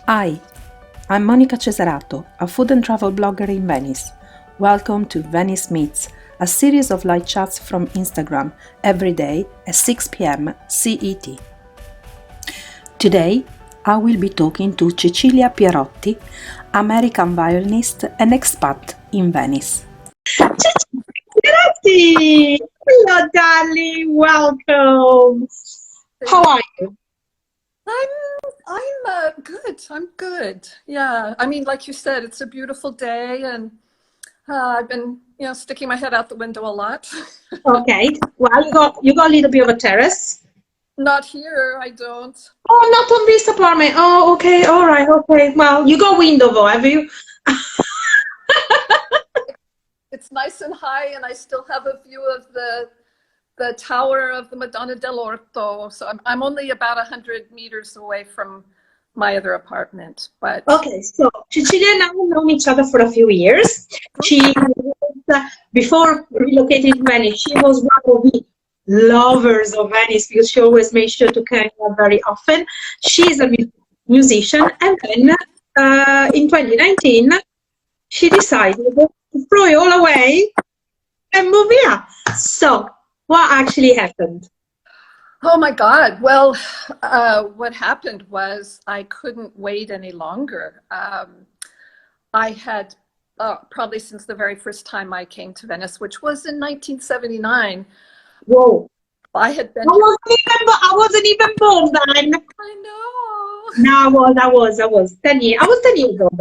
Hi, I'm Monica Cesarato, a food and travel blogger in Venice. Welcome to Venice Meets, a series of live chats from Instagram every day at 6 p.m. CET. Today, I will be talking to Cecelia Pierotti, American violinist and expat in Venice. Pierotti! Hello, darling. Welcome. How are you? I'm good. I'm good. Yeah. I mean, like you said, it's a beautiful day, and I've been, sticking my head out the window a lot. Okay. Well, you got a little bit of a terrace. Not here, I don't. Oh, not on this apartment. Oh, okay. All right. Okay. Well, you got window though, have you? It's nice and high, and I still have a view of the tower of the Madonna dell'Orto. So I'm only about 100 meters away from my other apartment. But Okay. So Cecilia and I have known each other for a few years. She was, before relocating to Venice, she was one of the lovers of Venice because she always made sure to come here very often. She's a musician, and then in 2019 she decided to throw it all away and move here. So, what actually happened? oh my God. Well, what happened was I couldn't wait any longer. I had probably since the very first time I came to Venice, which was in 1979. Whoa. I had been. I wasn't even born then. I know. No, I was 10 years. I was 10 years old.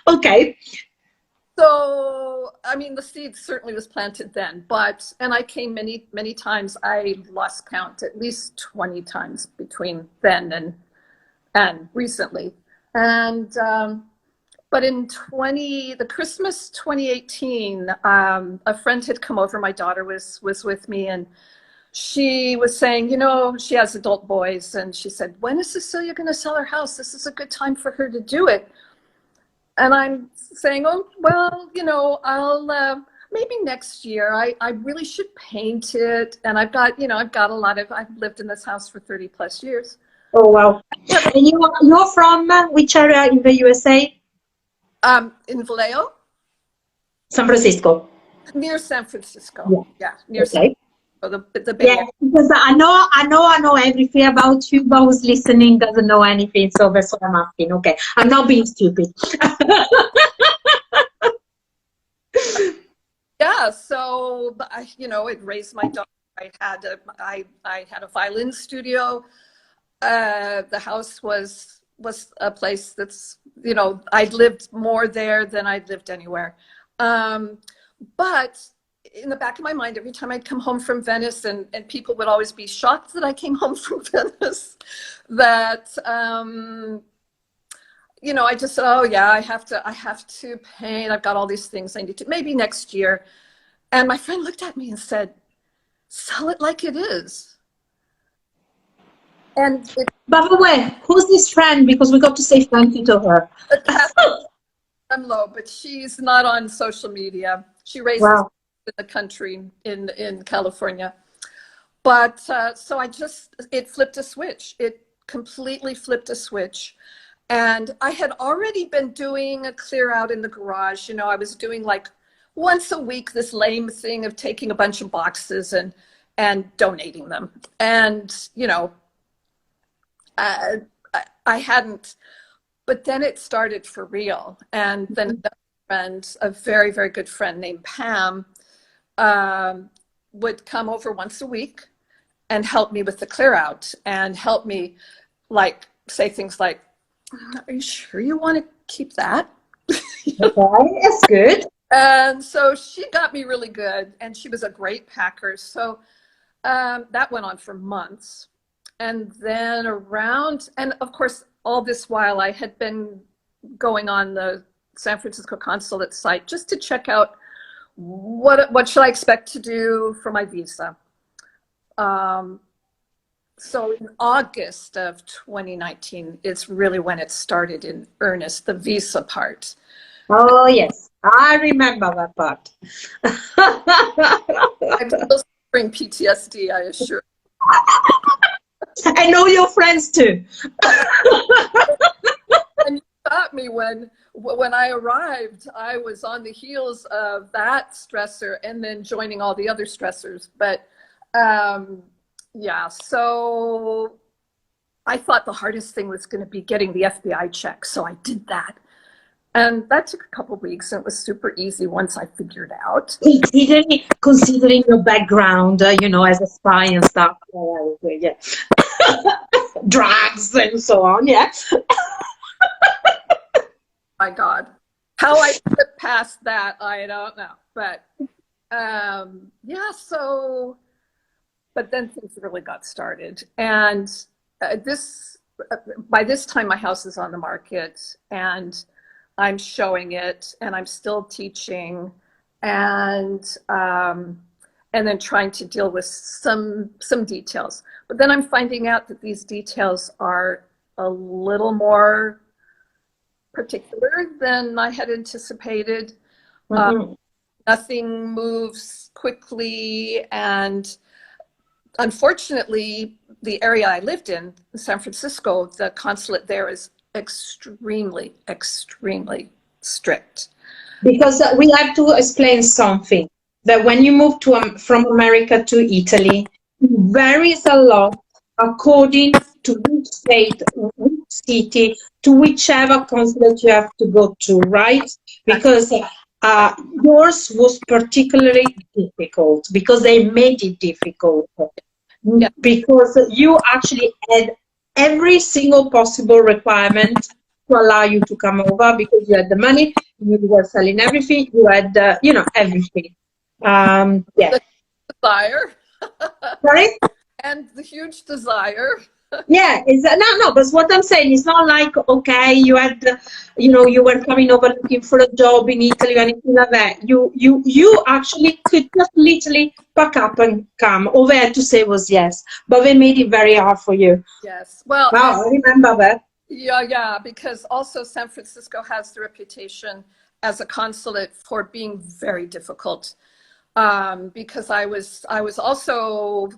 Okay. So, I mean, the seed certainly was planted then, and I came many, many times. I lost count, at least 20 times between then and recently. And, but in the Christmas 2018, a friend had come over. My daughter was with me, and she was saying, she has adult boys, and she said, when is Cecelia going to sell her house? This is a good time for her to do it. And I'm saying, oh, well, I'll maybe next year. I really should paint it. And I've got I've lived in this house for 30 plus years. Oh, wow. And you're from which area in the USA? In Vallejo. San Francisco. Near San Francisco. Yeah, near Okay. The Bay Area. Because I know everything about you, but who's listening doesn't know anything, so that's what I'm asking. Okay, I'm not being stupid. Yeah, so it raised my daughter. I had a violin studio. The house was a place that's I'd lived more there than I'd lived anywhere. But in the back of my mind, every time I'd come home from Venice, and people would always be shocked that I came home from Venice, that I just said, oh yeah, I have to paint. I've got all these things I need to, maybe next year. And my friend looked at me and said, sell it like it is. And By the way, who's this friend? Because we got to say thank you to her. I'm low, but she's not on social media. She raises in the country in California. But so it flipped a switch. It completely flipped a switch. And I had already been doing a clear out in the garage. I was doing like once a week this lame thing of taking a bunch of boxes and donating them. And, I hadn't, but then it started for real. And then another friend, a very, very good friend named Pam, would come over once a week and help me with the clear out and help me say things like, are you sure you want to keep that? Okay, that's good. And so she got me really good, and she was a great packer. So that went on for months. And then and of course, all this while I had been going on the San Francisco consulate site just to check out what should I expect to do for my visa. So in August of 2019 is really when it started in earnest, the visa part. Oh, yes. I remember that part. I'm still suffering PTSD, I assure I know your friends too. And funny when I arrived, I was on the heels of that stressor and then joining all the other stressors. But yeah, so I thought the hardest thing was going to be getting the FBI check. So I did that. And that took a couple of weeks, and it was super easy once I figured out. Considering your background, you know, as a spy and stuff, yeah. Drugs and so on, yeah. My God, how I slipped past that, I don't know. But yeah, so, but then things really got started. And by this time, my house is on the market, and I'm showing it, and I'm still teaching, and then trying to deal with some details. But then I'm finding out that these details are a little more particular than I had anticipated. Nothing moves quickly, and unfortunately, the area I lived in, San Francisco, the consulate there is extremely, extremely strict. Because we have to explain something, that when you move from America to Italy, it varies a lot according to which state, which city, to whichever consulate you have to go to, right? Because yours was particularly difficult because they made it difficult. Yeah. Because you actually had every single possible requirement to allow you to come over, because you had the money, you were selling everything, you had, you know, everything. Yeah. The desire. Sorry? And the huge desire. Yeah, no, but what I'm saying is not like, okay, you had, you know, you were coming over looking for a job in Italy or anything like that. You actually could just literally pack up and come. All they had to say was yes, but they made it very hard for you. Yes, well, wow, I remember that. Yeah, because also San Francisco has the reputation as a consulate for being very difficult. Because I was also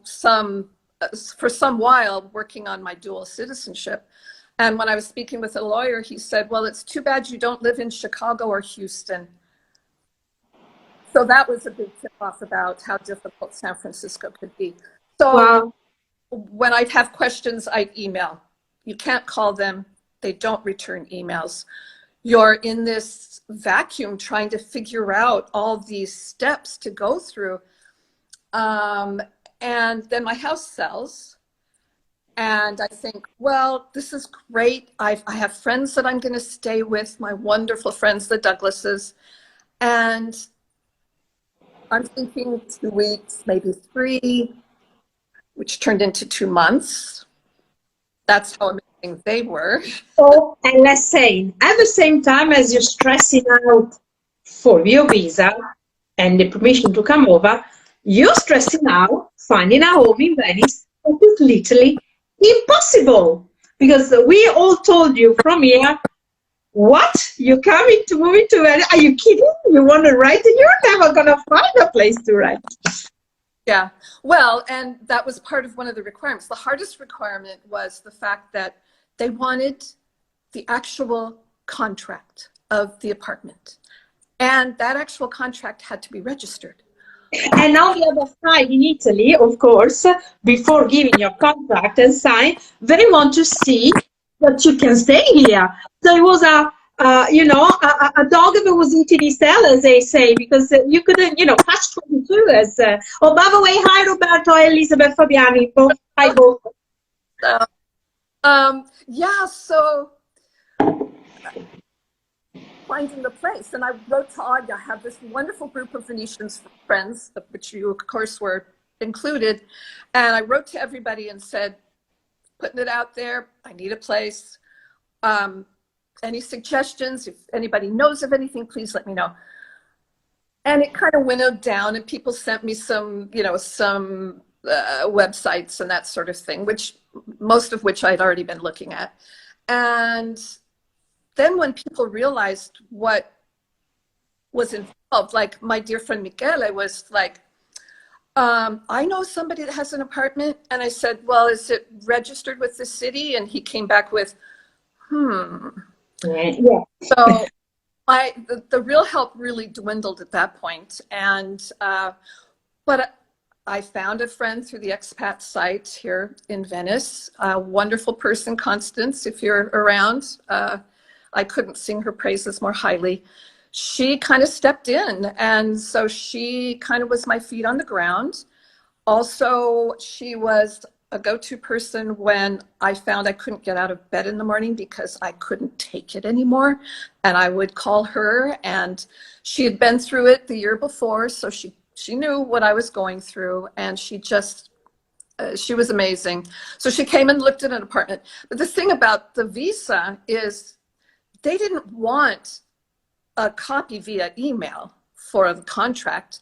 for some while working on my dual citizenship. And when I was speaking with a lawyer, he said, well, it's too bad you don't live in Chicago or Houston. So that was a big tip off about how difficult San Francisco could be. So wow. When I'd have questions, I'd email. You can't call them. They don't return emails. You're in this vacuum trying to figure out all these steps to go through. And then my house sells, and I think, well, this is great. I have friends that I'm going to stay with, my wonderful friends, the Douglases, and I'm thinking 2 weeks, maybe 3, which turned into 2 months. That's how amazing they were. Oh, and let's say, at the same time as you're stressing out for your visa and the permission to come over, you're stressing out finding a home in Venice. It is literally impossible, because we all told you from here, what? You're coming to move into Venice? Are you kidding? You want to write? You're never going to find a place to write. Yeah, well, and that was part of one of the requirements. The hardest requirement was the fact that they wanted the actual contract of the apartment. And that actual contract had to be registered. And on the other side, in Italy, of course, before giving your contract and sign, they want to see that you can stay here. So it was a dog that was eating his tail, as they say, because you couldn't, catch 22 as, oh, by the way, hi, Roberto, hi, Elizabeth Fabiani. Hi, both. Yeah, so finding the place. And I wrote to Audrey, I have this wonderful group of Venetian friends, of which you, of course, were included. And I wrote to everybody and said, putting it out there, I need a place. Any suggestions? If anybody knows of anything, please let me know. And it kind of winnowed down, and people sent me some websites and that sort of thing, most of which I'd already been looking at. And then when people realized what was involved, like my dear friend Michele was like, I know somebody that has an apartment. And I said, well, is it registered with the city? And he came back with, Yeah. So the real help really dwindled at that point. And, but I found a friend through the expat site here in Venice, a wonderful person, Constance, if you're around. I couldn't sing her praises more highly. She kind of stepped in, and so she kind of was my feet on the ground. Also, she was a go-to person when I found I couldn't get out of bed in the morning because I couldn't take it anymore. And I would call her, and she had been through it the year before, so she knew what I was going through, and she just she was amazing. So she came and looked at an apartment. But the thing about the visa is they didn't want a copy via email for the contract.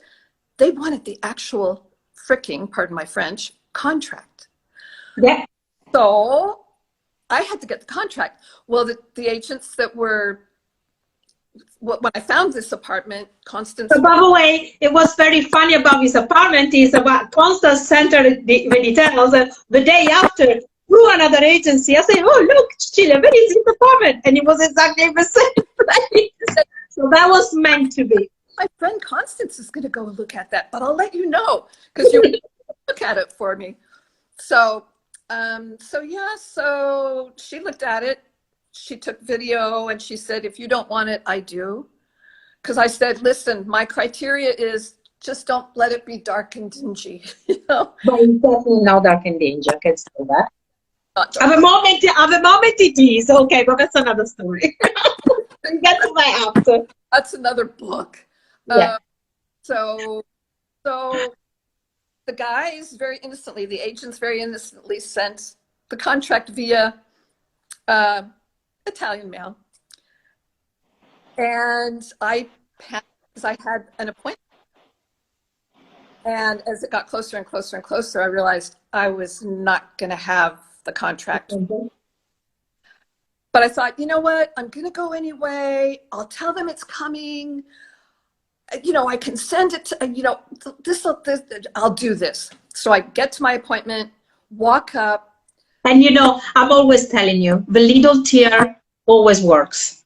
They wanted the actual fricking, pardon my French, contract. Yeah. So I had to get the contract. Well, the agents that were, when I found this apartment, Constance. So by the way, it was very funny about this apartment is about Constance sent her the details the day after through another agency. I said, oh, look, Cecilia, where is this apartment? And it was exactly the same place. So that was meant to be. My friend Constance is going to go and look at that, but I'll let you know because you look at it for me. So, so she looked at it. She took video and she said, if you don't want it, I do. Because I said, listen, my criteria is just don't let it be dark and dingy. You know? But it's definitely not dark and dingy, I can say that. At the moment it is. Okay, but that's another story. Get to my after. That's another book. Yeah. So the guys very innocently, the agents very innocently sent the contract via Italian mail. And I panicked because I had an appointment. And as it got closer and closer and closer, I realized I was not going to have the contract. Mm-hmm. But I thought, you know what? I'm going to go anyway. I'll tell them it's coming. You know, I can send it to, you know, I'll do this. So I get to my appointment, walk up. And you know, I'm always telling you, the little tear always works.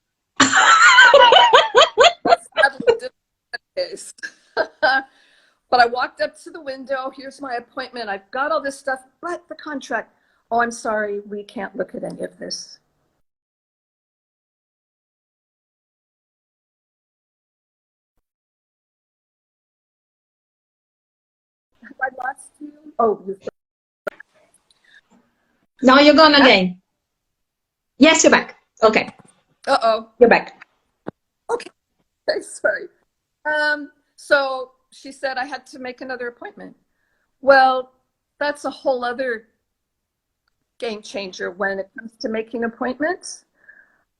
But I walked up to the window. Here's my appointment. I've got all this stuff, but the contract. Oh, I'm sorry. We can't look at any of this. Have I lost you? Oh, you're Now you're gone again. Yes, you're back. Okay. Uh-oh. You're back. Okay. Sorry. So she said I had to make another appointment. Well, that's a whole other game changer when it comes to making appointments.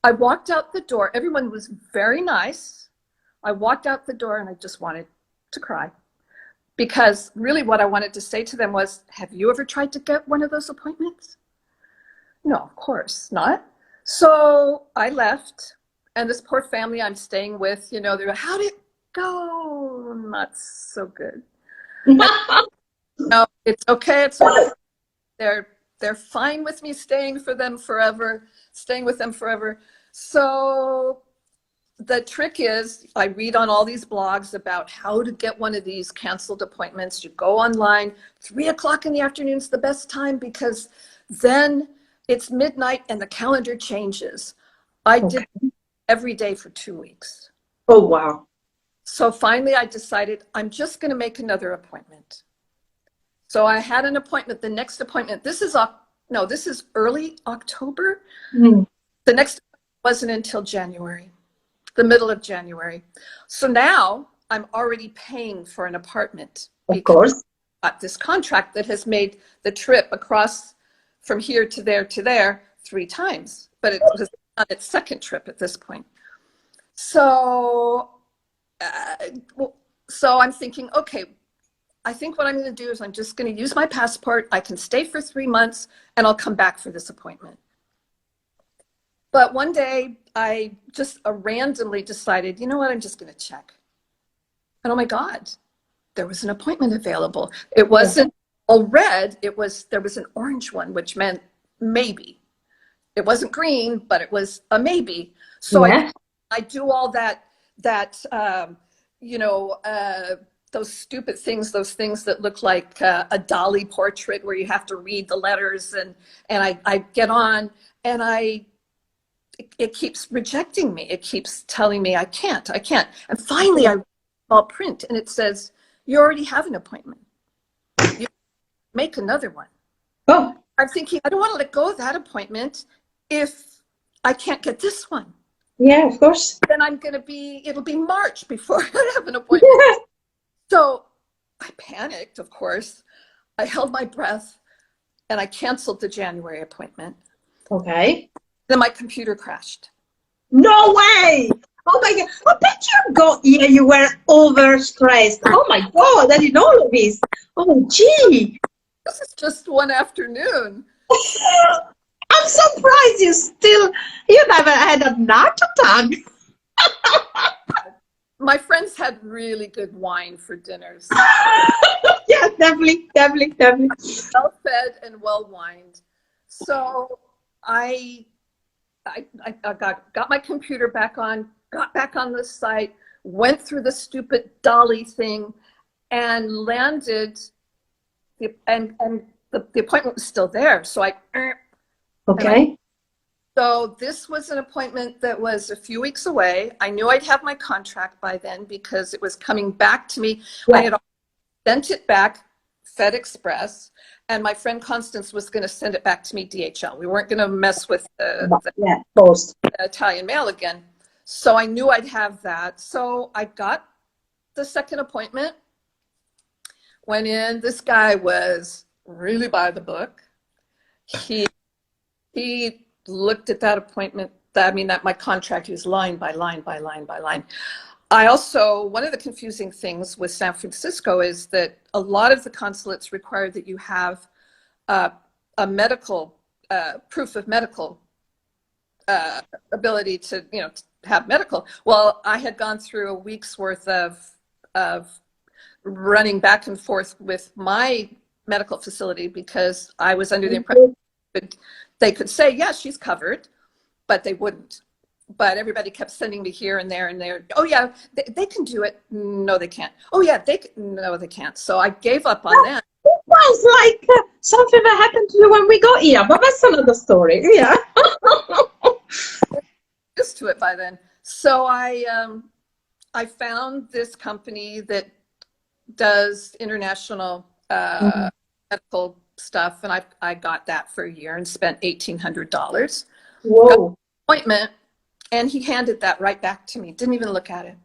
I walked out the door. Everyone was very nice. I walked out the door and I just wanted to cry. Because really what I wanted to say to them was, have you ever tried to get one of those appointments? No, of course not. So I left, and this poor family I'm staying with, you know, they're like, how'd it go? Not so good. No, it's okay. It's okay. They're fine with me staying with them forever. So the trick is I read on all these blogs about how to get one of these canceled appointments. You go online, 3 o'clock in the afternoon is the best time because then it's midnight and the calendar changes. I did every day for 2 weeks. Oh, wow. So finally I decided I'm just going to make another appointment. So I had an appointment, the next appointment, this is early October. Mm. The next wasn't until January, the middle of January. So now I'm already paying for an apartment. Of course. I got this contract that has made the trip across from here to there 3 times, but it was on its second trip at this point. So, so I'm thinking, okay, I think what I'm going to do is I'm just going to use my passport. I can stay for 3 months and I'll come back for this appointment. But one day I just randomly decided, you know what, I'm just going to check. And oh my God, there was an appointment available. It wasn't all red. There was an orange one, which meant maybe. it wasn't green, but it was a maybe. So Yeah. I do all that, you know, those stupid things, those things that look like a Dali portrait where you have to read the letters, and I get on, and it keeps rejecting me. It keeps telling me I can't. And finally I small print and it says, you already have an appointment. You make another one. Oh, I'm thinking, I don't want to let go of that appointment if I can't get this one. yeah, of course. Then it'll be March before I have an appointment. Yeah. So I panicked, of course. I held my breath and I canceled the January appointment. Okay. Then my computer crashed. No way! Oh my God! I bet you were overstressed. Oh my God! I didn't know all of this. Oh gee! This is just one afternoon. I'm surprised you never had a heart attack. My friends had really good wine for dinners. Yeah, definitely. Well fed and well wined. So I got my computer back on, got back on the site, went through the stupid Dolly thing, and landed. The appointment was still there. So Okay. so this was an appointment that was a few weeks away. I knew I'd have my contract by then because it was coming back to me. Yeah. I had sent it back Fed Express, and my friend Constance was going to send it back to me DHL. We weren't going to mess with the Post. Italian mail again. So I knew I'd have that. So I got the second appointment, went in. This guy was really by the book. He looked at that appointment, that my contract, he was line by line by line by line. I also, one of the confusing things with San Francisco is that a lot of the consulates require that you have a medical, proof of medical ability to, to have medical. Well, I had gone through a week's worth of running back and forth with my medical facility because I was under the impression they could say, yeah, she's covered, but they wouldn't. But everybody kept sending me here and there and there. Oh yeah, they can do it. No, they can't. Oh yeah, no, they can't. So I gave up on that. It sounds like something that happened to you when we got here, but that's another story. Yeah. Used to it by then. So I found this company that does international medical stuff, and I got that for a year and spent $1,800. Whoa. Appointment, and he handed that right back to me. Didn't even look at it.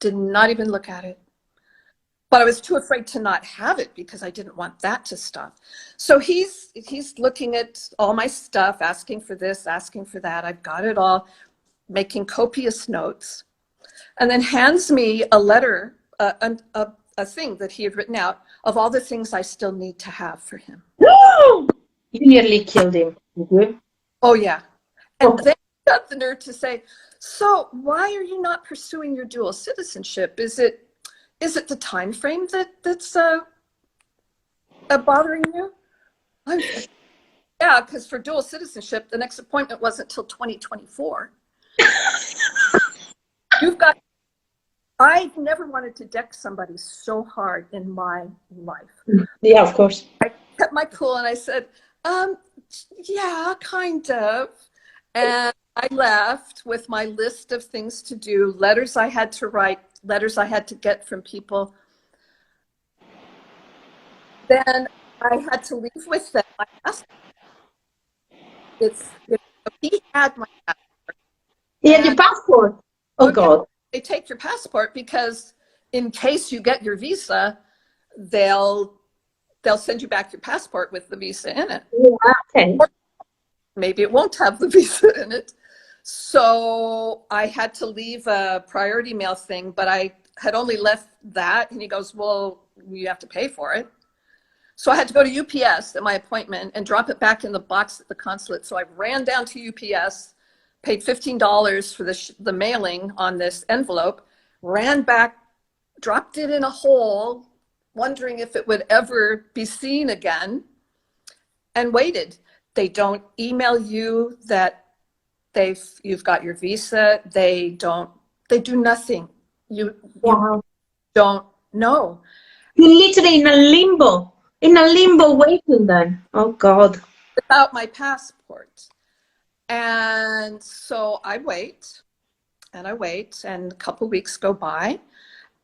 Did not even look at it. But I was too afraid to not have it because I didn't want that to stop. So he's looking at all my stuff, asking for this, asking for that. I've got it all, making copious notes, and then hands me a letter, a thing that he had written out of all the things I still need to have for him. You nearly killed him. Oh yeah. And then he got the nerve to say, so why are you not pursuing your dual citizenship? Is it the time frame that's bothering you? Yeah, because for dual citizenship, the next appointment wasn't until 2024. I've never wanted to deck somebody so hard in my life. Yeah, of course. I kept my cool and I said, yeah, kind of. And I left with my list of things to do, letters I had to write, letters I had to get from people. Then I had to leave with them my passport. He had my passport. He had your passport? Oh, God. They take your passport because in case you get your visa, they'll send you back your passport with the visa in it. Yeah, okay. Or maybe it won't have the visa in it. So I had to leave a priority mail thing, but I had only left that. And he goes, well, you have to pay for it. So I had to go to UPS at my appointment and drop it back in the box at the consulate. So I ran down to UPS, paid $15 for the mailing on this envelope, ran back, dropped it in a hole, wondering if it would ever be seen again, and waited. They don't email you that you've got your visa. They do nothing. You don't know. You're literally in a limbo waiting then. Oh God. Without my passport. And so I wait and a couple weeks go by,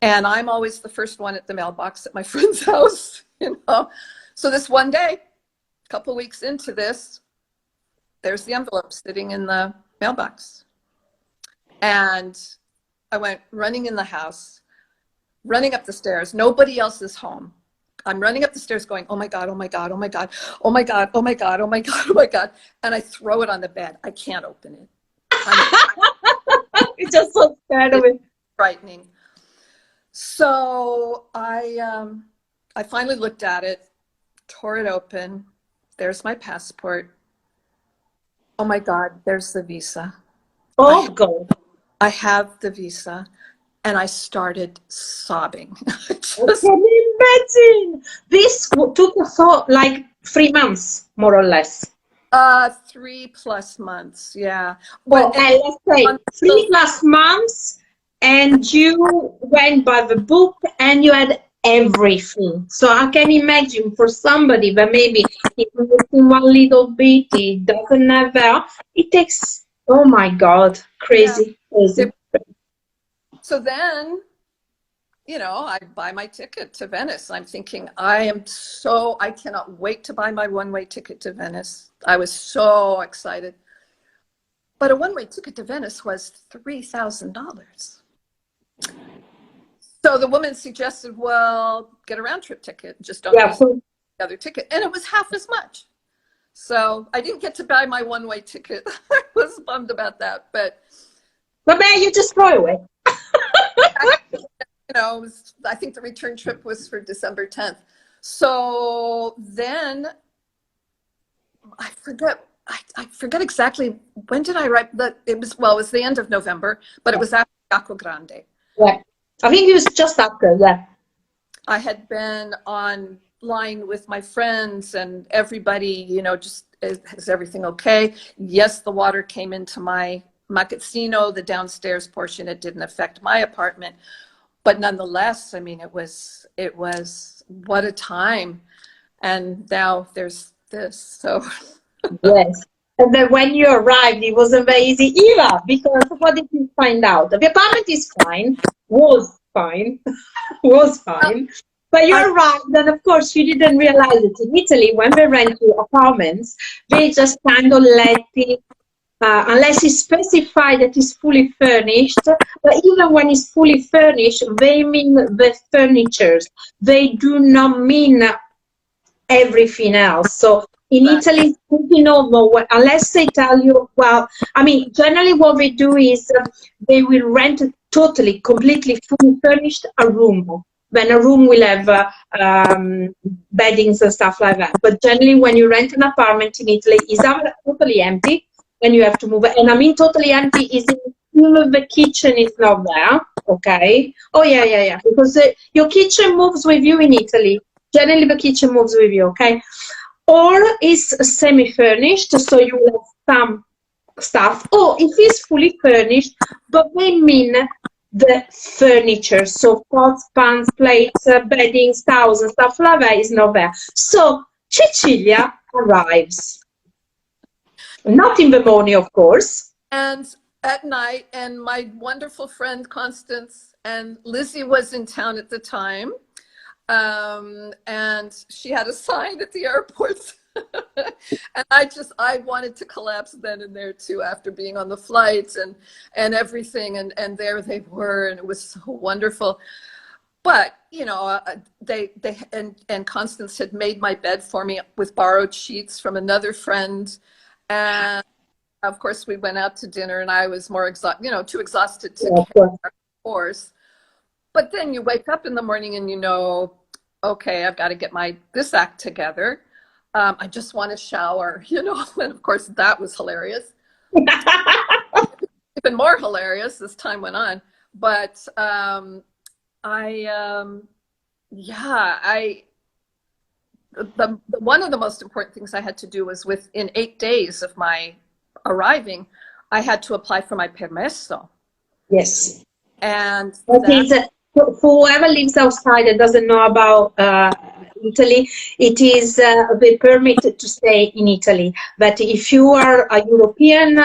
and I'm always the first one at the mailbox at my friend's house, you know. So this one day, a couple weeks into this, there's the envelope sitting in the mailbox. And I went running in the house, running up the stairs. Nobody else is home. I'm running up the stairs going, oh my God, oh my God, oh my God, oh my God, oh my God, oh my God, oh my God. And I throw it on the bed. I can't open it. It's just so scared of it. Frightening. So I finally looked at it, tore it open. There's my passport. Oh my God, there's the visa. Oh God. I have the visa. And I started sobbing. I can imagine. This took like 3 months, more or less. 3+ months, yeah. But let's say 3+ months, and you went by the book and you had everything. So I can imagine for somebody that maybe is missing one little bit, it doesn't have that, it takes, oh my God, crazy, crazy. So then, you know, I buy my ticket to Venice. I'm thinking, I cannot wait to buy my one-way ticket to Venice. I was so excited. But a one-way ticket to Venice was $3,000. So the woman suggested, well, get a round-trip ticket. Just don't use the other ticket. And it was half as much. So I didn't get to buy my one-way ticket. I was bummed about that. But man, you just throw away. You know, I think the return trip was for December 10th. So then I forget exactly when did I write that. It was the end of November, but it was after Acqua Grande. Yeah. I think it was just after that. I had been online with my friends and everybody, you know, just, is everything okay? Yes, the water came into my magazzino, the downstairs portion. It didn't affect my apartment. But nonetheless, I mean, it was what a time. And now there's this, so. Yes. And then when you arrived, it wasn't very easy either, because what did you find out? The apartment is fine, was fine, was fine. But you arrived, and of course, you didn't realize it. In Italy, when they rent you apartments, they just kind of let it, unless it's specified that it's fully furnished. But even when it's fully furnished, they mean the furnitures. They do not mean everything else. So in Italy, it's pretty normal, unless they tell you, well, I mean, generally what they do is they will rent totally, completely fully furnished a room. Then a room will have beddings and stuff like that. But generally, when you rent an apartment in Italy, it's either totally empty, and you have to move it. And I mean totally empty is in the kitchen is not there, okay? Oh, yeah. Because your kitchen moves with you in Italy. Generally, the kitchen moves with you, okay? Or is semi-furnished, so you have some stuff. Or if it's fully furnished, but they mean the furniture. So pots, pans, plates, beddings, towels, and stuff like that is not there. So Cecilia arrives. Not in the morning, of course. And at night, and my wonderful friend Constance and Lizzie was in town at the time. And she had a sign at the airport. And I wanted to collapse then and there too, after being on the flights and everything. And there they were, and it was so wonderful. But, you know, and Constance had made my bed for me with borrowed sheets from another friend. And of course we went out to dinner, and I was more too exhausted to care, of course. But then you wake up in the morning and you know, okay, I've got to get this act together. I just want to shower, you know, and of course that was hilarious. Even more hilarious as time went on. But one of the most important things I had to do was within 8 days of my arriving, I had to apply for my permesso. Yes. And That is, for whoever lives outside and doesn't know about Italy, it is the permit to stay in Italy. But if you are a European,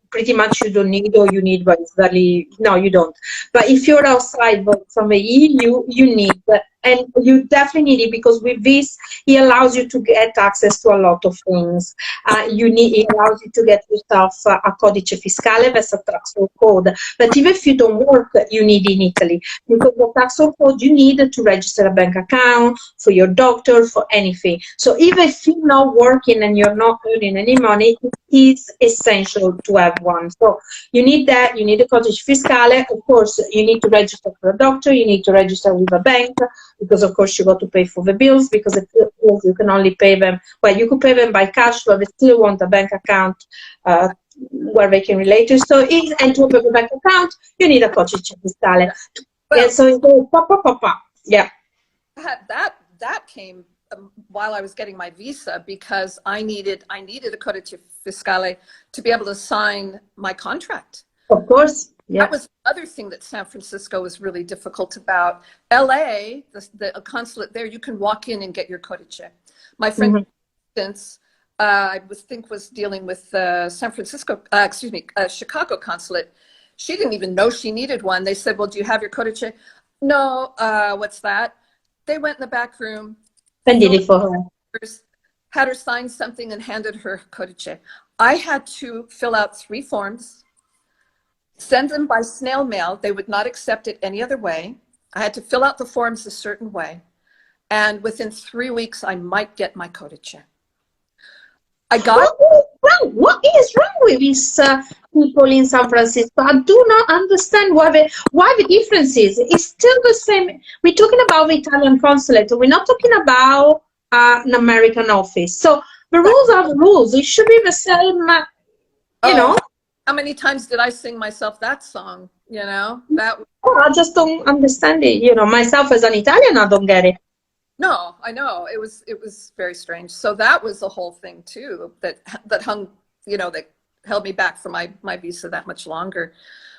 pretty much you don't need, or you need, but it's very, no, you don't. But if you're outside but from the EU, you need, and you definitely need it, because with this, it allows you to get access to a lot of things. It allows you to get yourself a codice fiscale, that's a taxable code. But even if you don't work, you need in Italy, because the taxable code you need to register a bank account, for your doctor, for anything. So even if you're not working and you're not earning any money, it is essential to have one. So you need that, you need a codice fiscale. Of course, you need to register for a doctor, you need to register with a bank, because of course you got to pay for the bills, because the bills you can only pay them, well, you could pay them by cash, but they still want a bank account where they can relate to. So and to open a bank account, you need a codice fiscale. Well, Yeah, so it goes pop. Yeah. That came while I was getting my visa, because I needed a codice fiscale to be able to sign my contract. Of course. Yeah. That was the other thing that San Francisco was really difficult about. LA, the consulate there, you can walk in and get your codice. My friend, for instance, I was dealing with Chicago consulate. She didn't even know she needed one. They said, well, do you have your codice? No, what's that? They went in the back room. And did it for her. Had her sign something and handed her codice. I had to fill out 3 forms, send them by snail mail. They would not accept it any other way. I had to fill out the forms a certain way. And within 3 weeks, I might get my codice. What is wrong with these people in San Francisco? I do not understand why the difference is. It's still the same. We're talking about the Italian consulate. We're not talking about an American office. So the rules are the rules. It should be the same, you know. How many times did I sing myself that song? You know, I just don't understand it. You know, myself as an Italian, I don't get it. No, I know. It was very strange. So that was the whole thing too, that hung, you know, that held me back from my visa that much longer.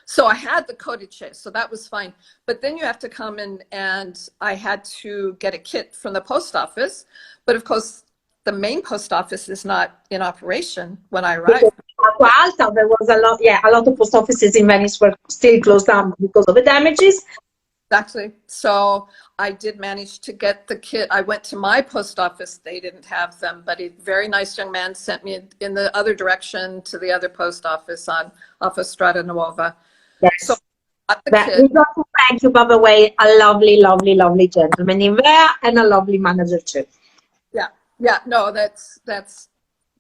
So I had the codice, so that was fine. But then you have to come in, and I had to get a kit from the post office. But of course, the main post office is not in operation when I arrived. There was a lot of post offices in Venice were still closed down because of the damages. Exactly. So I did manage to get the kit. I went to my post office. They didn't have them, but a very nice young man sent me in the other direction to the other post office off of Strada Nuova. Yes. So We got to thank you, by the way, a lovely, lovely, lovely gentleman in there, and a lovely manager too. Yeah. No,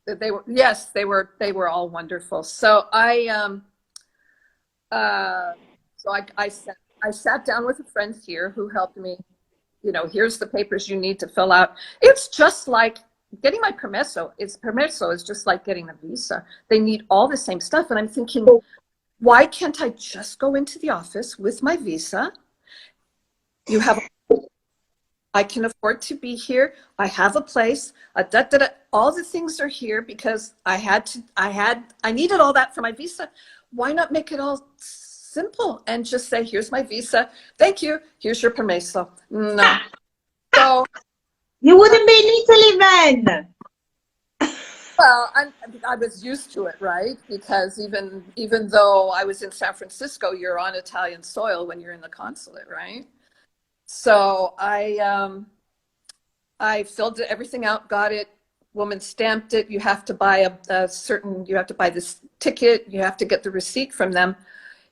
they were all wonderful. So I sat down with a friend here who helped me, you know, here's the papers you need to fill out. It's just like getting my permesso. Permesso is just like getting a visa. They need all the same stuff. And I'm thinking, why can't I just go into the office with my visa? I can afford to be here. I have a place. All the things are here because I needed all that for my visa. Why not make it all simple and just say, here's my visa, thank you, here's your permesso? No. So you wouldn't be in Italy then. Well, I was used to it, right? Because even though I was in San Francisco, you're on Italian soil when you're in the consulate, right? So I filled everything out, got it. Woman stamped it. You have to buy you have to buy this ticket. You have to get the receipt from them.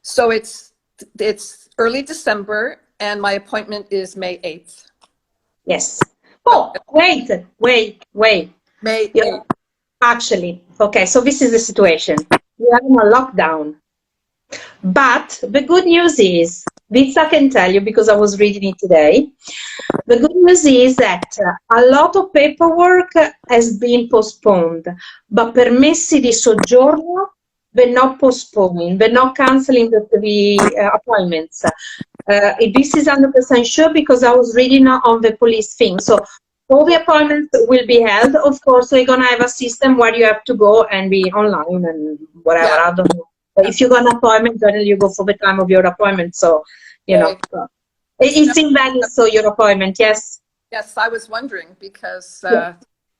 So it's early December, and my appointment is May 8th. Yes. Oh, wait. May 8th. Actually, okay, so this is the situation. We are in a lockdown. But the good news is, this I can tell you because I was reading it today. The good news is that a lot of paperwork has been postponed, but permessi di soggiorno, they're not postponing, they're not canceling the appointments. This is 100% sure because I was reading on the police thing. So all the appointments will be held. Of course, we're gonna have a system where you have to go and be online and whatever. Yeah. I don't know. But if you got an appointment, then you go for the time of your appointment. So, you know, Okay. it's in Venice, so your appointment, yes. Yes, I was wondering because Yeah.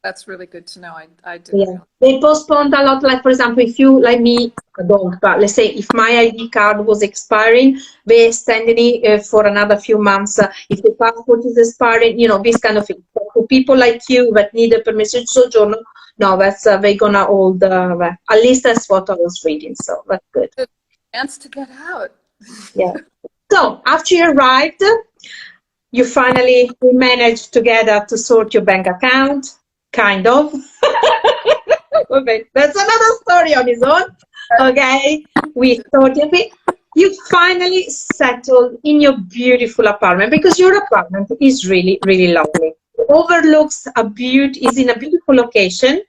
that's really good to know. I didn't Yeah, realize. they postponed a lot. Like, for example, if you, like me, I don't, but let's say if my ID card was expiring, they extended it for another few months. If the passport is expiring, you know, this kind of thing. But for people like you that need a permesso di soggiorno, no, that's they're gonna hold. At least that's what I was reading. So that's good. Good chance to get out. Yeah. So after you arrived, you finally managed together to sort your bank account, kind of. Okay, that's another story on its own. Okay, we sorted it. You finally settled in your beautiful apartment because your apartment is really, really lovely. It overlooks is in a beautiful location.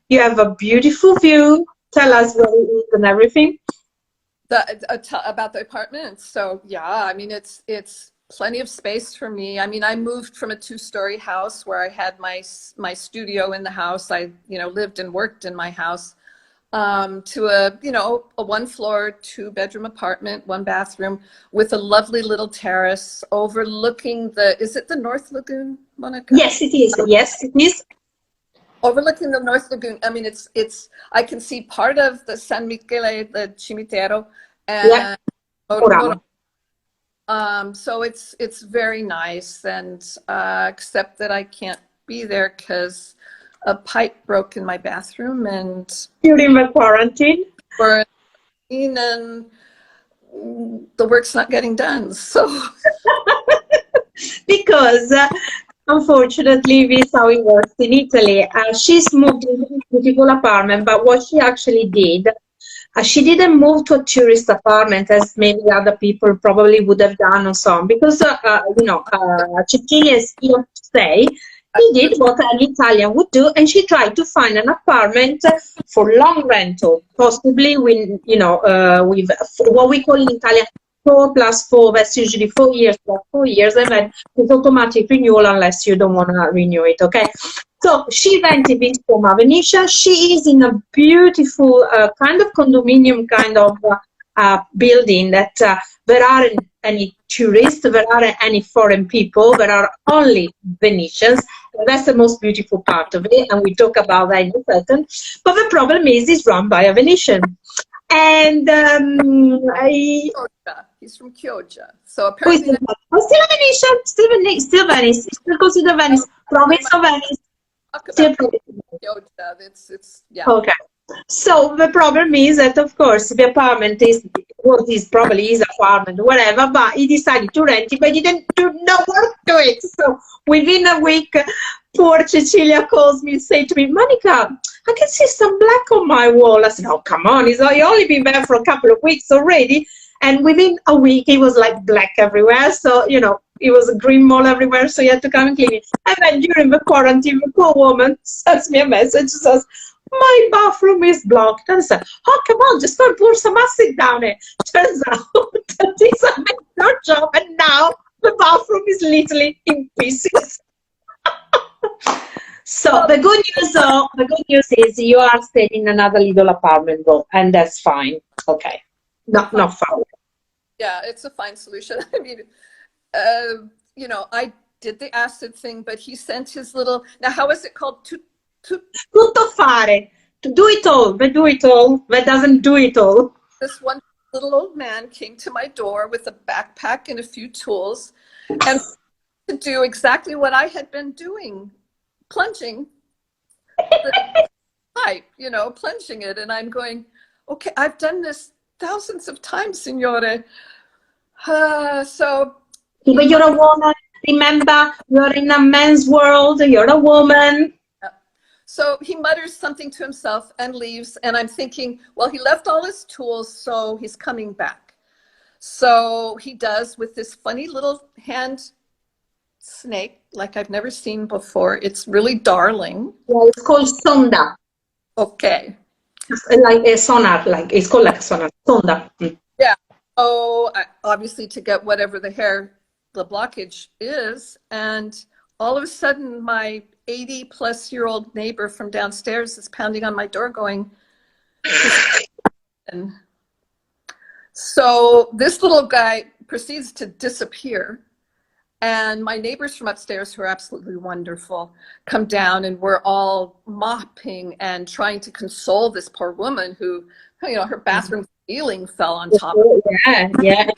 You have a beautiful view. Tell us where it is and everything. About the apartment. So yeah, I mean it's plenty of space for me. I mean, I moved from a 2-story house where I had my studio in the house. I lived and worked in my house, to a 1-floor 2-bedroom apartment, 1 bathroom with a lovely little terrace overlooking is it the North Lagoon, Monica? Yes, it is. Yes, it is. Overlooking the North Lagoon. I mean, I can see part of the San Michele, the Cimitero, and Yeah. so it's very nice, and except that I can't be there because a pipe broke in my bathroom, and During the quarantine. and the work's not getting done. So Because unfortunately, this is how it works in Italy. She's moved into this beautiful apartment, but what she actually did, she didn't move to a tourist apartment as many other people probably would have done or so on, because Cecilia is here to stay. He did what an Italian would do, and she tried to find an apartment for long rental, possibly with with what we call in Italian 4+4. That's usually 4 years plus 4 years, and then it's automatic renewal unless you don't want to renew it. Okay. So she rented this from a Venetia. She is in a beautiful kind of condominium kind of building that there aren't any tourists, there aren't any foreign people, there are only Venetians. That's the most beautiful part of it, and we talk about that in a second. But the problem is, it's run by a Venetian. And he's from Chioggia. So apparently, still a Venetian, still Venice, still considered Venice, province of Venice. Still Chioggia. It's yeah. Okay. So the problem is that, of course, the apartment is probably his apartment, whatever, but he decided to rent it, but he didn't do no work to it. So within a week, poor Cecilia calls me and say to me, Monica, I can see some black on my wall. I said, oh, come on, he's only been there for a couple of weeks already. And within a week, it was like black everywhere. So, it was a green mole everywhere, so you had to come and clean it. And then during the quarantine, the poor woman sends me a message, says, my bathroom is blocked. And I said, oh, come on, just go and pour some acid down it. Turns out that it's a major job, and now the bathroom is literally in pieces. So the good news is you are staying in another little apartment, though, and that's fine. Okay, not far. Yeah, it's a fine solution. I mean, I did the acid thing, but he sent his little. Now, how is it called? Tutto fare. To do it all. They do it all. That doesn't do it all. This one little old man came to my door with a backpack and a few tools, and to do exactly what I had been doing, plunging the pipe, plunging it. And I'm going, okay, I've done this thousands of times, signore. So. But you're a woman. Remember, you're in a men's world. You're a woman. So he mutters something to himself and leaves. And I'm thinking, well, he left all his tools, so he's coming back. So he does with this funny little hand snake, like I've never seen before. It's really darling. Yeah, it's called sonda. Okay. Like a sonar, it's called like a sonar. Sonda. Yeah. Oh, obviously to get whatever the blockage is. And all of a sudden my 80-plus-year-old neighbor from downstairs is pounding on my door going, and so this little guy proceeds to disappear. And my neighbors from upstairs, who are absolutely wonderful, come down, and we're all mopping and trying to console this poor woman who, you know, her bathroom ceiling fell on top of her. Yeah.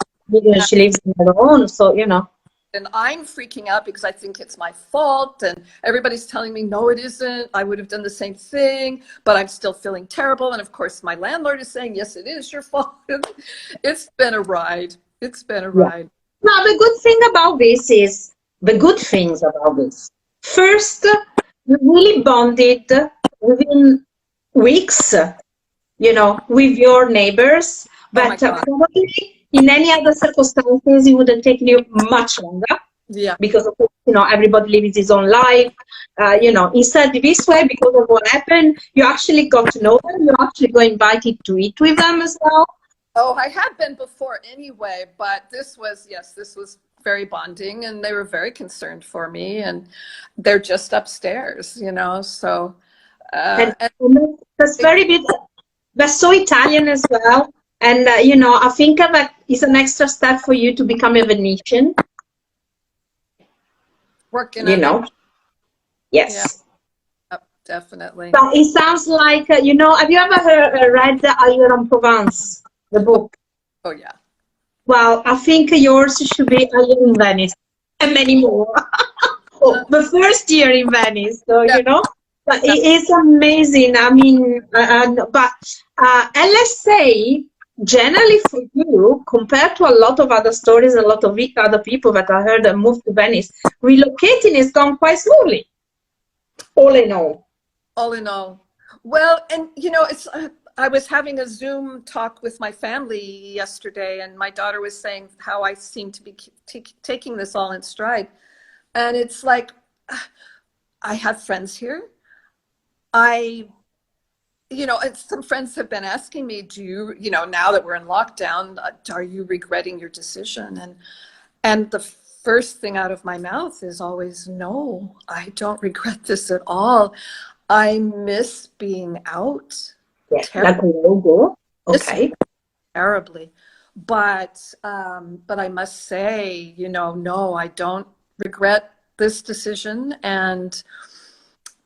She lives on her own, so, you know. And I'm freaking out because I think it's my fault, and everybody's telling me, no, it isn't. I would have done the same thing, but I'm still feeling terrible. And of course, my landlord is saying, yes, it is your fault. It's been a ride. It's been a ride. Now, the good thing about this is, the good things about this. First, we really bonded within weeks, you know, with your neighbors, but probably in any other circumstances, it would have taken you much longer. Yeah. Because, of course, you know, everybody lives his own life. You know, instead, this way, because of what happened, you actually got to know them. You actually got invited to eat with them as well. Oh, I had been before anyway, but this was, yes, this was very bonding, and they were very concerned for me, and they're just upstairs, you know, so. And that's very big. That's so Italian as well. And, you know, I think that is an extra step for you to become a Venetian. Working you on know. it. Yes. Yeah, definitely. But it sounds like, you know, have you ever read Ayer en Provence, the book? Oh, yeah. Well, I think yours should be Ayer in Venice, and many more. Oh, the first year in Venice, so, you know. But it's amazing. I mean, and let's say, generally for you, compared to a lot of other stories, a lot of other people that I heard that moved to Venice, relocating has gone quite smoothly, all in all. All in all. Well, and, you know, it's, I was having a Zoom talk with my family yesterday, and my daughter was saying how I seem to be taking this all in stride. And it's like, I have friends here. You know, some friends have been asking me, do you, you know, now that we're in lockdown, are you regretting your decision? And the first thing out of my mouth is always, no, I don't regret this at all. I miss being out. Yeah, that's a logo. Okay. Terribly. But I must say, you know, no, I don't regret this decision. And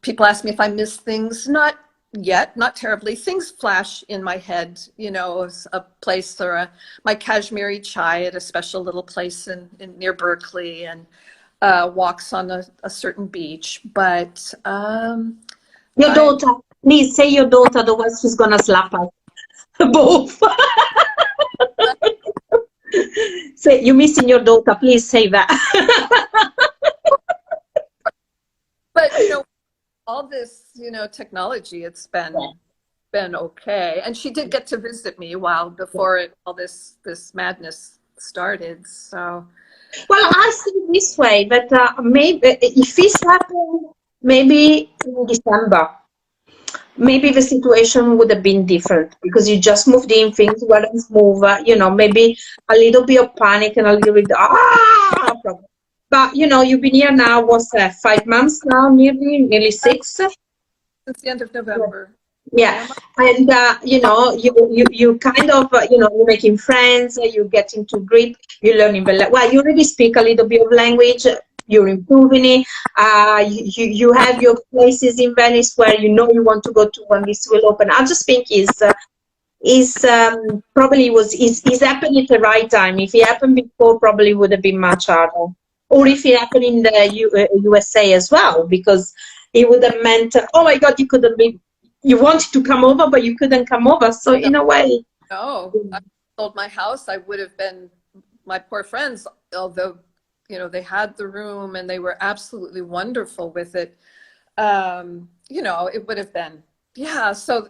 people ask me if I miss things. Not yet, not terribly. Things flash in my head, you know, a place or my Kashmiri chai at a special little place in near Berkeley, and walks on a certain beach. But your daughter, please say your daughter, otherwise she's gonna slap us both. Say you're missing your daughter. Please say that. But you know, all this, you know, technology, it's been okay. And she did get to visit me before all this madness started. So, well, I see it this way, that maybe if this happened, maybe in December, maybe the situation would have been different, because you just moved in, things weren't smooth, you know, maybe a little bit of panic and a little bit problem. But, you know, you've been here now, 5 months now, nearly 6? Since the end of November. Yeah. And, you know, you kind of, you know, you're making friends, you're getting to grip, you're learning, well, you already speak a little bit of language, you're improving it, you have your places in Venice where you know you want to go to when this will open. I just think is probably is happening at the right time. If it happened before, probably would have been much harder. Or if it happened in the USA as well, because it would have meant, oh my God, you couldn't be, you wanted to come over, but you couldn't come over. So in a way. No, I sold my house. I would have been, my poor friends, although, you know, they had the room and they were absolutely wonderful with it. You know, it would have been, yeah. So,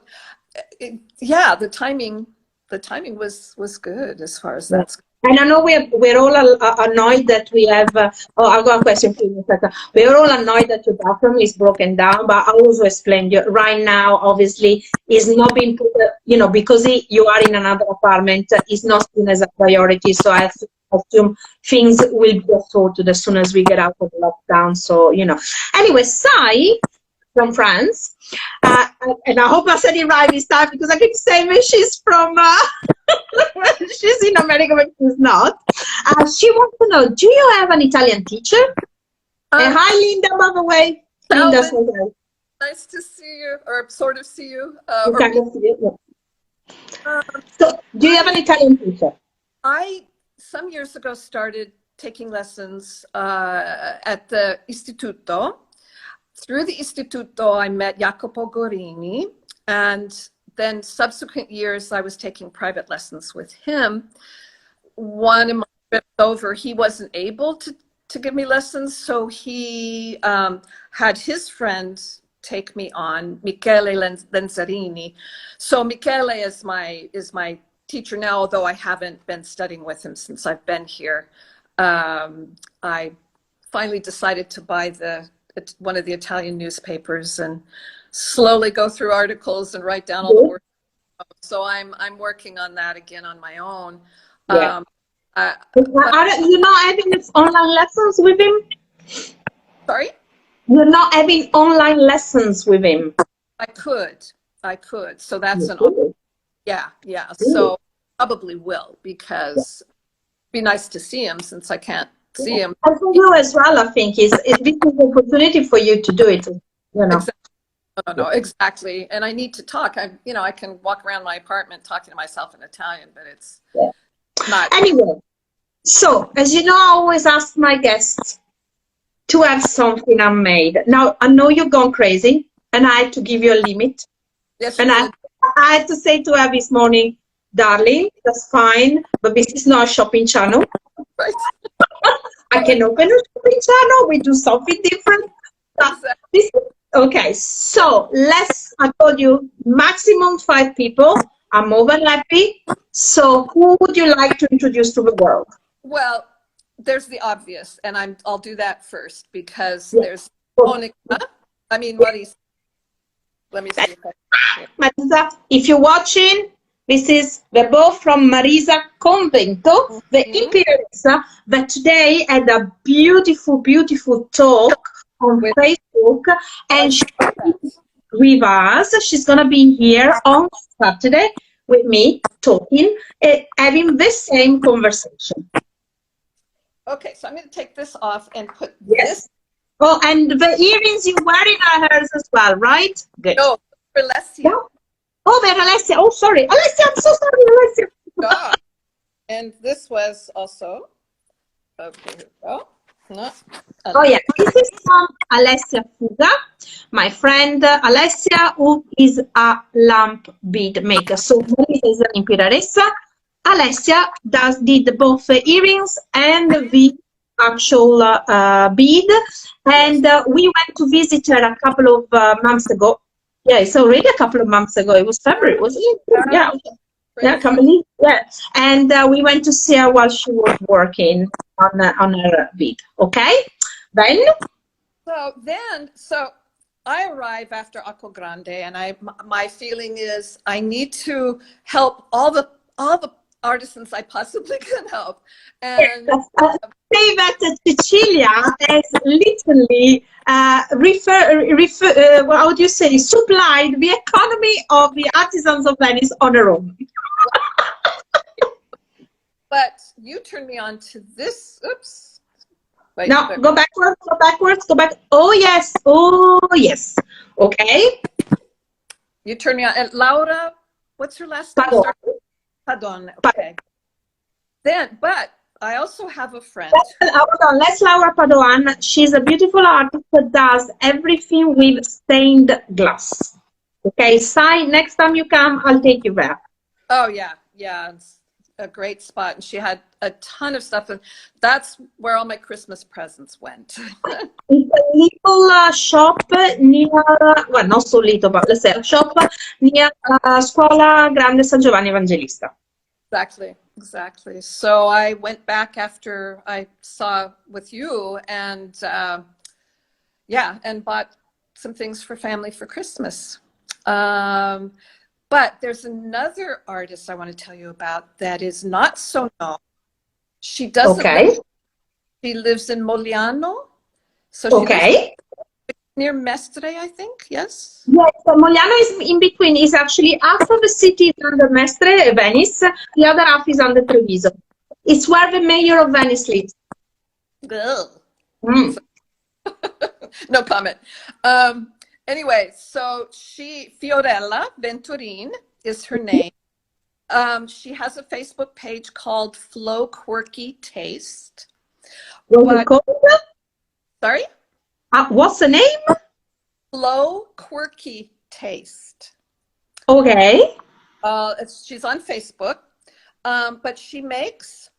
the timing was good as far as that's. And I know we're all annoyed that we have. I've got a question for you. We're all annoyed that your bathroom is broken down, but I also explained right now. Obviously, is not being put. You know, because you are in another apartment, is not seen as a priority. So I costume, things will be sorted as soon as we get out of lockdown. So, you know. Anyway, Sai from France, and I hope I said it right this time because I keep saying that she's from, she's in America, but she's not. She wants to know, do you have an Italian teacher? Hi, Linda, by the way. Linda, nice to see you, or sort of see you. So, do you have an Italian teacher? I, some years ago, started taking lessons at the Istituto. Through the Istituto, I met Jacopo Gorini, and then subsequent years, I was taking private lessons with him. One of my trips over, he wasn't able to give me lessons, so he had his friend take me on, Michele Lenzarini. So Michele is my teacher now, although I haven't been studying with him since I've been here. I finally decided to buy one of the Italian newspapers and slowly go through articles and write down all the words. So I'm working on that again on my own. Yeah. You're not having online lessons with him? Sorry? You're not having online lessons with him? I could. So that's yeah. So probably will, because it'd be nice to see him since I can't see him. And for you as well, I think this is an opportunity for you to do it. You know. Exactly. No, exactly. And I need to talk. I can walk around my apartment talking to myself in Italian, but it's not. Anyway, so as you know, I always ask my guests to have something unmade. Now, I know you've gone crazy, and I had to give you a limit. Yes, and I had to say to her this morning, darling, that's fine, but this is not a shopping channel. Right. I can open a shopping channel. We do something different. Exactly. Okay, so I told you, maximum 5 people. I'm more than happy. So who would you like to introduce to the world? Well, there's the obvious, and I'll do that first because there's Monica. I mean, Marisa. Let me see. Marisa, if you're watching, they're both from Marisa Convento, the Imperiessa, that today had a beautiful, beautiful talk on Facebook, and she's with us. She's going to be here on Saturday with me, talking, having the same conversation. Okay, so I'm going to take this off and put this. Oh, and the earrings you're wearing are hers as well, right? Good. No, for Alessia. No? Oh, they're Alessia. Oh, sorry. Alessia, I'm so sorry, Alessia. Oh. And this was also, okay, here we go. No. Oh, yeah. This is from Alessia Fuga, my friend Alessia, who is a lamp bead maker. So, Marisa is an Imperiessa. Alessia did both the earrings and the actual bead. And we went to visit her a couple of months ago. Yeah, it's already a couple of months ago. It was February, wasn't it? Yeah. Yeah, can't believe. Yeah, and we went to see her while she was working on her bead. Okay, then. So I arrive after Acqua Grande, and my feeling is I need to help all the artisans I possibly can help. And say that Cecilia has literally how do you say, supplied the economy of the artisans of Venice on her own. But you turned me on to this. Oops. Wait, now go backwards, go back. Oh yes. Okay. You turned me on. And Laura, what's her last name? Padon. Okay. Then, but I also have a friend. Hold on, let's Laura Padoan. She's a beautiful artist that does everything with stained glass. Okay, Sai, next time you come, I'll take you there. Oh, yeah. It's a great spot. And she had a ton of stuff. And that's where all my Christmas presents went. It's a little shop near, well, not so little, but let's say a shop near Scuola Grande San Giovanni Evangelista. Exactly. So I went back after I saw with you and and bought some things for family for Christmas. But there's another artist I want to tell you about that is not so known. She doesn't Okay. live, she lives in Mogliano. So she lives Okay. near Mestre, I think. Yes. Yes, so Mogliano is in between. Is actually half of the city is under Mestre, Venice. The other half is under Treviso. It's where the mayor of Venice lives. Ugh. Mm. No comment. Anyway, so Fiorella Venturin is her name. She has a Facebook page called Flow Quirky Taste. What's it But, called? sorry? What's the name? Flow Quirky Taste. Okay. She's on Facebook, but she makes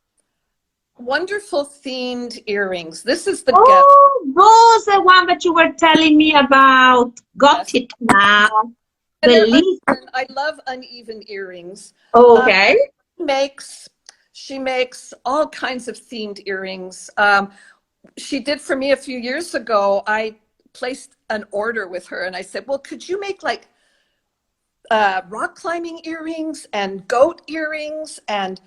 wonderful themed earrings. This is the Oh, those are one that you were telling me about. Got Yes. it now. And they're Believe. uneven. I love uneven earrings. Okay. She makes all kinds of themed earrings. She did for me a few years ago. I placed an order with her and I said, well, could you make like rock climbing earrings and goat earrings and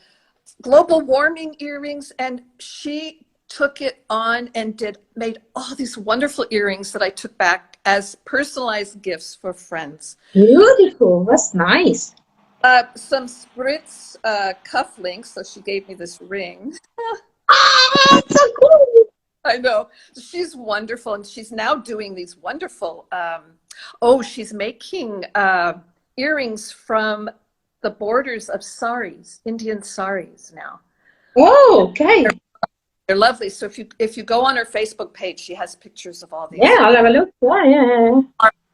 global warming earrings? And she took it on and made all these wonderful earrings that I took back as personalized gifts for friends. Beautiful. That's nice. Some spritz cufflinks. So she gave me this ring. Ah, so cool. I know. She's wonderful. And she's now doing these wonderful, she's making earrings from the borders of saris, Indian saris now. Oh, okay. They're lovely. So if you go on her Facebook page, she has pictures of all these. Yeah, I'll have a look. Yeah.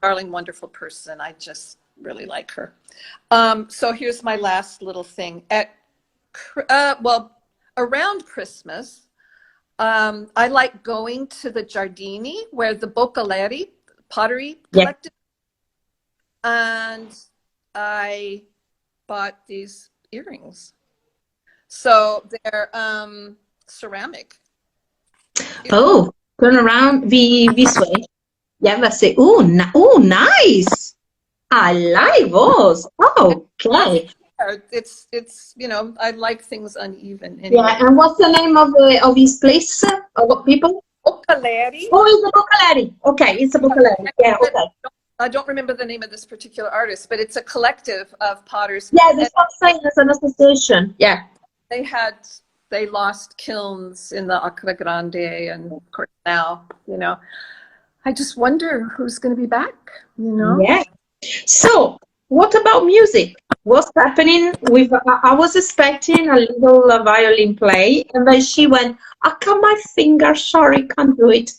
Darling, wonderful person. I just really like her. So here's my last little thing. Around Christmas, I like going to the Giardini where the Boccaleri pottery collected. And I bought these earrings. So they're ceramic. Oh, turn around this way. Yeah, that's it. Oh, nice. I like those. Okay. It's I like things uneven anyway. Yeah, and what's the name of this place? Of people? Boccaleri. Oh, it's a Boccaleri. Okay, it's a Boccaleri. Yeah, okay. I don't remember the name of this particular artist, but it's a collective of potters. Yeah, this one saying it's an association. Yeah. They lost kilns in the Accra Grande, and of course now, I just wonder who's going to be back, Yeah. So, what about music? What's happening with? I was expecting a little violin play, and then she went, "I cut my finger. Sorry, can't do it."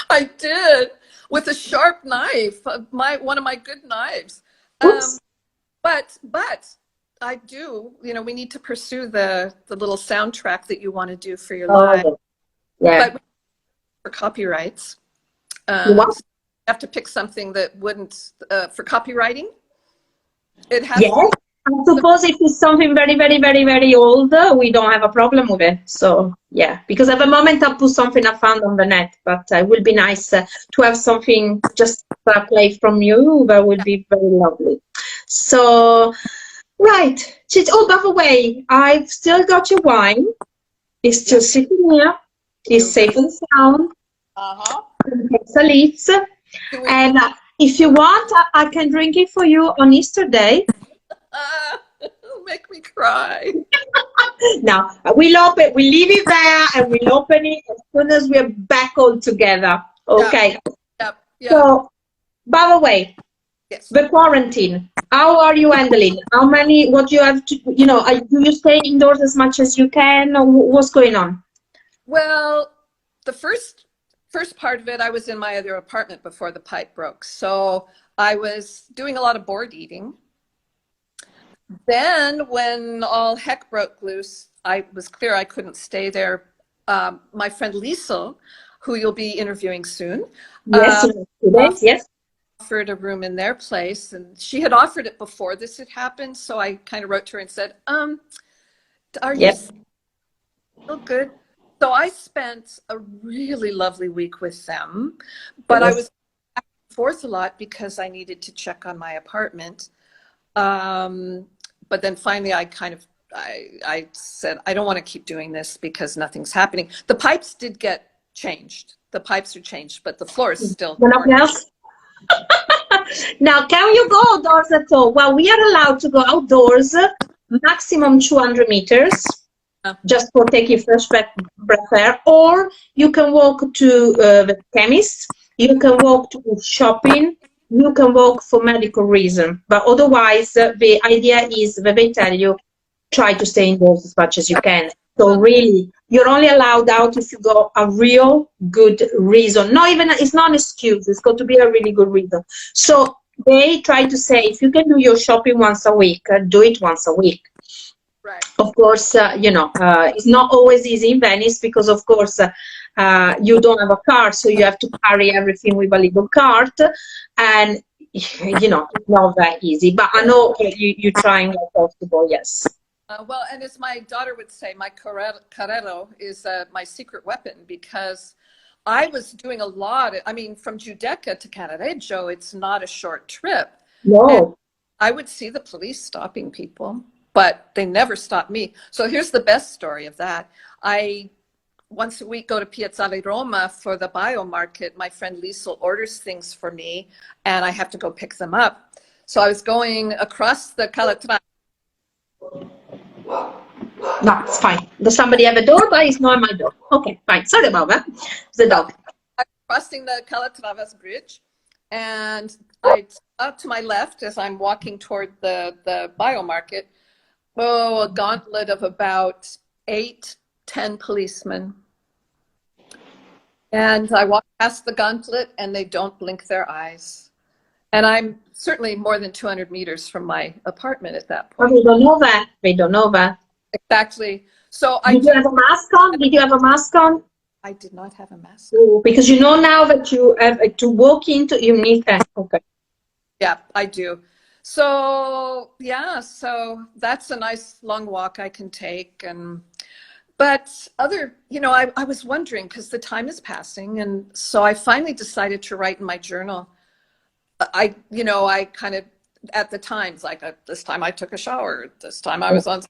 I did with a sharp knife, one of my good knives. Oops. But I do. We need to pursue the little soundtrack that you want to do for your live. Yeah. But for copyrights, You have to pick something that wouldn't for copywriting. It has. Yes. I suppose if it's something very, very, very, very old, we don't have a problem with it. So yeah, because at the moment I put something I found on the net, but it would be nice to have something just play from you. That would be very lovely. So right. Oh, by the way, I've still got your wine. It's still sitting here. It's safe and sound. Leaves. And if you want, I can drink it for you on Easter Day. Make me cry. Now we'll leave it there, and we'll open it as soon as we're back all together. Okay. Yeah. So, by the way, yes. The quarantine. How are you handling? What do you have to? Do you stay indoors as much as you can, or what's going on? Well, the first part of it, I was in my other apartment before the pipe broke, so I was doing a lot of board eating. Then when all heck broke loose, I was clear I couldn't stay there. My friend Lisa, who you'll be interviewing soon, yes, offered a room in their place, and she had offered it before this had happened. So I kind of wrote to her and said, are you still good? So I spent a really lovely week with them, but I was back and forth a lot because I needed to check on my apartment. But then finally I kind of I said, I don't want to keep doing this because nothing's happening. The pipes did get changed. The pipes are changed, but the floor is still. Nothing else? Now, can you go outdoors at all? Well, we are allowed to go outdoors, maximum 200 meters, just for taking fresh breath air, or you can walk to the chemist, you can walk to shopping, you can walk for medical reason. But otherwise, the idea is that they tell you, try to stay indoors as much as you can. So really, you're only allowed out if you got a real good reason. Not even, it's not an excuse, it's got to be a really good reason. So they try to say, if you can do your shopping once a week, do it once a week. Right. Of course, you know, it's not always easy in Venice because, of course, you don't have a car, so you have to carry everything with a little cart. And, you know, it's not that easy. But I know you're trying as possible, yes. Well, and as my daughter would say, my carrello is my secret weapon, because I was doing a lot. I mean, from Giudecca to Cannareggio, it's not a short trip. No. I would see the police stopping people, but they never stopped me. So here's the best story of that. I once a week go to Piazzale Roma for the bio market. My friend Liesel orders things for me, and I have to go pick them up. So I was going across the Calatrava. No, it's fine. Does somebody have a door? But it's not my door. Okay, fine. Sorry about that. It's the dog. I'm crossing the Calatravas bridge, and I up to my left as I'm walking toward the bio market. Oh, a gauntlet of about 8-10 policemen. And I walk past the gauntlet, and they don't blink their eyes. And I'm certainly more than 200 meters from my apartment at that point. Oh, they don't know that. They don't know that. Exactly. So Did you have a mask on? Did you have a mask on? I did not have a mask. Oh, because you know now that you have to walk into, you need that. Okay. Yeah, I do. So yeah, so that's a nice long walk I can take. But other, you know, I was wondering, because the time is passing, and so I finally decided to write in my journal. I kind of, at the times, like this time I took a shower, this time I was on,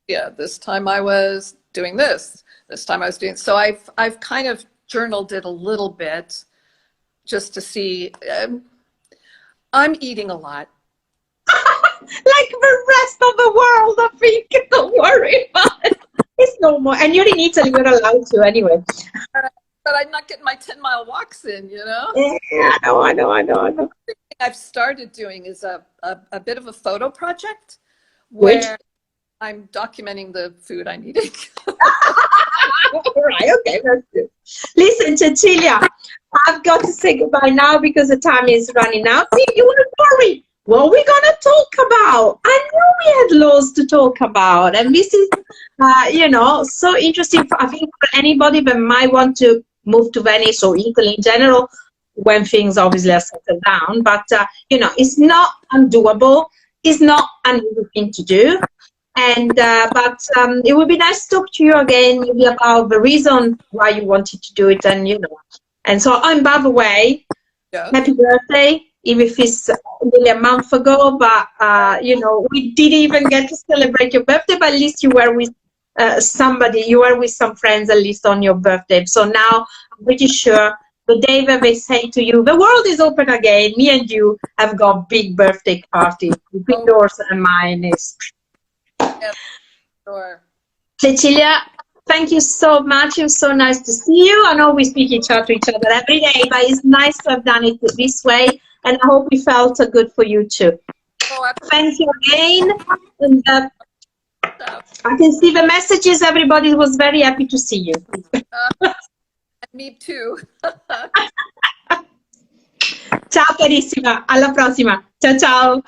this time I was doing this time I was doing. So I've kind of journaled it a little bit, just to see. I'm eating a lot. Like the rest of the world, I think. Don't worry about it. It's normal. And you're in Italy, you're allowed to anyway. But I'm not getting my 10-mile walks in, you know? Yeah, I know. I've started doing is a bit of a photo project where I'm documenting the food I'm eating. Right, okay, that's good. Listen, Cecilia, I've got to say goodbye now because the time is running out. See, you wouldn't worry. What are we going to talk about? I knew we had loads to talk about. And this is, you know, so interesting, I think, for anybody that might want to move to Venice or Italy in general, when things obviously are settled down. But, you know, it's not undoable. It's not an easy thing to do. And but it would be nice to talk to you again, maybe about the reason why you wanted to do it, and you know. And so, by the way, happy birthday! Even if it's nearly a month ago, but you know, we didn't even get to celebrate your birthday. But at least you were with somebody, you were with some friends, at least on your birthday. So now I'm pretty sure the day that they say to you, the world is open again, me and you have got big birthday party. Between yours and mine is. Yeah, sure. Cecilia, thank you so much. It was so nice to see you. I know we speak to each other every day, but it's nice to have done it this way. And I hope it felt good for you too. Oh, thank you again. And I can see the messages. Everybody was very happy to see you. Me too. Ciao carissima, alla prossima. Ciao ciao.